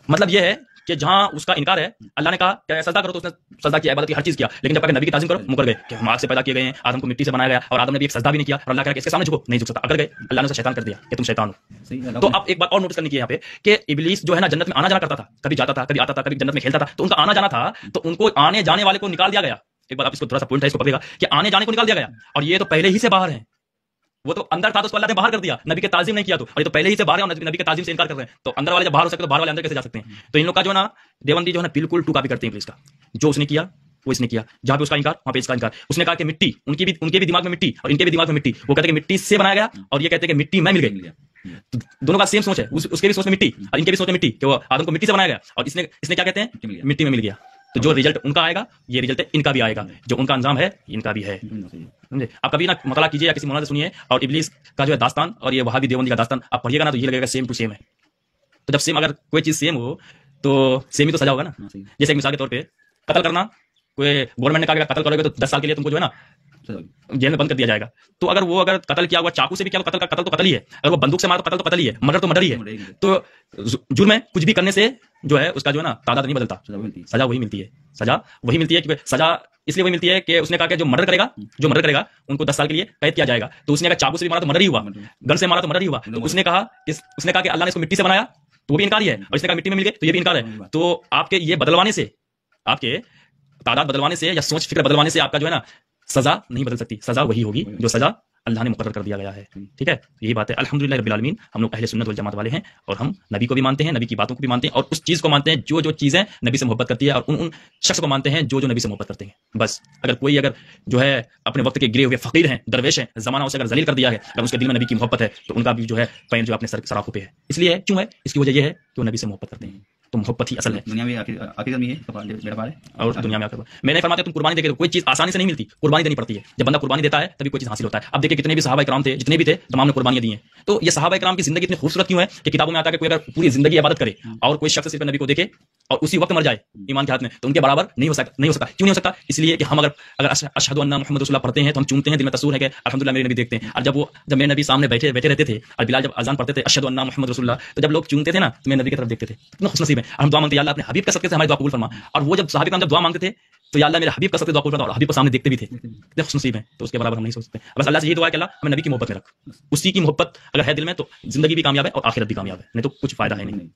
مطلب یہ ہے کہ جہاں اس کا انکار ہے، اللہ نے کہا کہ سجدہ کرو تو اس نے سجدہ کیا، عبادت کی ہر چیز کیا، لیکن جب کہا کہ نبی کی تعظیم کرو مکر گئے کہ ہم آگ سے پیدا کیے گئے ہیں، آدم کو مٹی سے بنایا گیا اور آدم نے بھی ایک سجدہ بھی نہیں کیا، اور اللہ کہا کہ اس کے سامنے جھکو، نہیں جھک سکتا، اگر گئے اللہ نے اسے شیطان کر دیا کہ تم شیطان ہو۔ تو اب ایک بات اور نوٹس کرنے کی ہے یہاں پہ کہ ابلیس جو ہے نا جنت میں آنا جانا کرتا تھا، کبھی جاتا تھا، کبھی آتا تھا، کبھی جنت میں کھیلتا تھا، تو ان کا آنا جانا تھا، تو ان کو آنے جانے والے کو نکال دیا گیا۔ ایک بات آپ اس کو تھوڑا سا پوائنٹ ہے، اس کو پکڑے گا کہ آنے جانے کو نکال دیا گیا، اور یہ تو پہلے ہی سے باہر ہیں، وہ تو اندر تھا تو اس کو اللہ نے باہر کر دیا، نبی کے تعظیم نہیں کیا، تو اور یہ تو پہلے ہی سے باہر ہے اور نبی کے تعظیم سے انکار کر رہے ہیں، تو اندر والے جب باہر ہو سکتے تو باہر والے اندر کیسے جا سکتے ہیں؟ تو ان لوگ کا جو ہے نا دیوبندی جو ہے نا بالکل ٹو کاپی کرتے ہیں ابلیس کا، جو اس نے کیا وہ اس نے کیا، جہاں پہ اس کا انکار وہاں پہ اس کا انکار۔ اس نے کہا کہ مٹی، ان کے بھی دماغ میں مٹی اور ان کے بھی دماغ میں مٹی، وہ کہتے ہیں کہ مٹی سے بنایا گیا، اور یہ کہتے ہیں کہ مٹی میں مل گئی، دونوں کا سیم سوچ ہے، اس کے بھی سوچ میں مٹی اور ان کے بھی سوچ میں مٹی، کہ وہ آدم کو مٹی سے بنایا گیا اور اس نے کیا کہتے ہیں مٹی میں مل گیا۔ تو جو ریزلٹ ان کا آئے گا یہ ریزلٹ ان کا بھی آئے گا، جو ان کا انجام ہے ان کا بھی ہے، سمجھے؟ آپ کبھی نا مطالعہ کیجیے یا کسی مولانا سے سنیے، اور ابلیس کا جو ہے داستان اور یہ وہابی دیوبندی کا داستان آپ پڑھیے گا نا تو یہ لگے گا سیم ٹو سیم ہے۔ تو جب سیم، اگر کوئی چیز سیم ہو تو سیم ہی تو سزا ہوگا نا۔ جیسے ایک مثال کے طور پہ قتل کرنا، کوئی گورنمنٹ نے کہا کہ قتل کرو گے تو 10 سال کے لیے تم کو جو ہے نا جیل میں بند کر دیا جائے گا، تو اگر قتل کیا ہوا چاقو سے بھی کیا قتل تو قتل ہی ہے، اگر وہ بندوق سے مارا تو قتل تو قتل ہی ہے، مرڈر تو مرڈر ہی ہے۔ تو جرم ہے کچھ بھی کرنے سے جو ہے اس کا جو ہے نا تعداد نہیں بدلتا، سزا وہی ملتی ہے، سزا وہی ملتی ہے، کیونکہ سزا اس لیے وہی ملتی ہے کہ اس نے کہا کہ جو مرڈر کرے گا ان کو 10 سال کے لیے قید کیا جائے گا، تو اس نے کہا چاقو سے بھی مارا تو مرڈر ہی ہوا، گن سے مارا تو مرڈر ہی ہوا، تو اس نے کہا کہ اللہ نے اس کو مٹی سے بنایا تو وہ بھی انکار ہی ہے، اور اس نے کہا مٹی میں مل گئے تو یہ بھی انکار ہے۔ تو آپ کے یہ بدلوانے سے، آپ کے تعداد بدلوانے سے یا سوچ فکر بدلوانے سے آپ کا جو ہے نا سزا نہیں بدل سکتی، سزا وہی ہوگی جو سزا اللہ نے مقرر کر دیا گیا ہے، ٹھیک ہے؟ یہی بات ہے۔ الحمدللہ رب العالمین، ہم لوگ اہل سنت والجماعت والے ہیں، اور ہم نبی کو بھی مانتے ہیں، نبی کی باتوں کو بھی مانتے ہیں، اور اس چیز کو مانتے ہیں جو چیزیں نبی سے محبت کرتی ہے، اور ان شخص کو مانتے ہیں جو نبی سے محبت کرتے ہیں۔ بس اگر کوئی جو ہے اپنے وقت کے گرے ہوئے فقیر ہیں، درویش ہیں، زمانہ اسے اگر ذلیل کر دیا ہے، اگر اس کے دل میں نبی کی محبت ہے تو ان کا بھی جو ہے پیر جو اپنے سراخوں پہ ہے، اس لیے کیوں ہے؟ اس کی وجہ یہ ہے کہ وہ نبی سے محبت کرتے ہیں، تو محبت ہی اصل ہے دنیا میں آخر میں ہے اور دنیا میں آخر میں نے فرمایا تم قربانی دے کے کوئی چیز آسانی سے نہیں ملتی، قربانی دینی پڑتی ہے، جب بندہ قربانی دیتا ہے تبھی کوئی چیز حاصل ہوتا ہے۔ اب دیکھیں کتنے بھی صحابہ کرام تھے، جتنے بھی تھے تمام نے قربانیاں دی ہیں، تو یہ صحابہ کرام کی زندگی اتنی خوبصورت کیوں ہے کہ کتابوں میں آتا ہے کہ کوئی اگر پوری زندگی عبادت کرے اور کوئی شخص صرف نبی کو دیکھے اور اسی وقت مر جائے ایمان کے ہاتھ میں تو ان کے برابر نہیں ہو سکتا۔ کیوں نہیں ہو سکتا؟ اس لیے کہ ہم اگر اشہد ان محمد رسول اللہ پڑھتے ہیں تو ہم چونتے ہیں، دل میں تصور ہے کہ الحمدللہ میرے نبی دیکھتے ہیں، اور جب میرے نبی سامنے بیٹھے رہتے تھے اور بلال جب اذان پڑھتے تھے اشہد ان محمد رسول اللہ، تو جب لوگ چونتے تھے نا تو میرے نبی کی طرف دیکھتے تھے، کتنا خوش نصیب ہے۔ ہم دعا مانگتے ہیں یا اللہ اپنے حبیب کا صدقے سے ہماری دعا قبول فرما، اور وہ جب صحابہ کرام جب دعا مانگتے تھے تو یا اللہ میرے حبیب کا صدقے دعا قبول فرما، اور حبیب کو سامنے دیکھتے بھی تھے، کتنے خوش نصیب ہیں۔ تو اس کے برابر ہم نہیں سوچ سکتے، بس اللہ سے یہ دعا ہے کہ اللہ ہمیں نبی کی محبت میں رکھ، اسی کی محبت اگر ہے دل میں تو زندگی بھی کامیاب ہے اور آخرت بھی کامیاب ہے، نہیں تو کچھ فائدہ ہے نہیں۔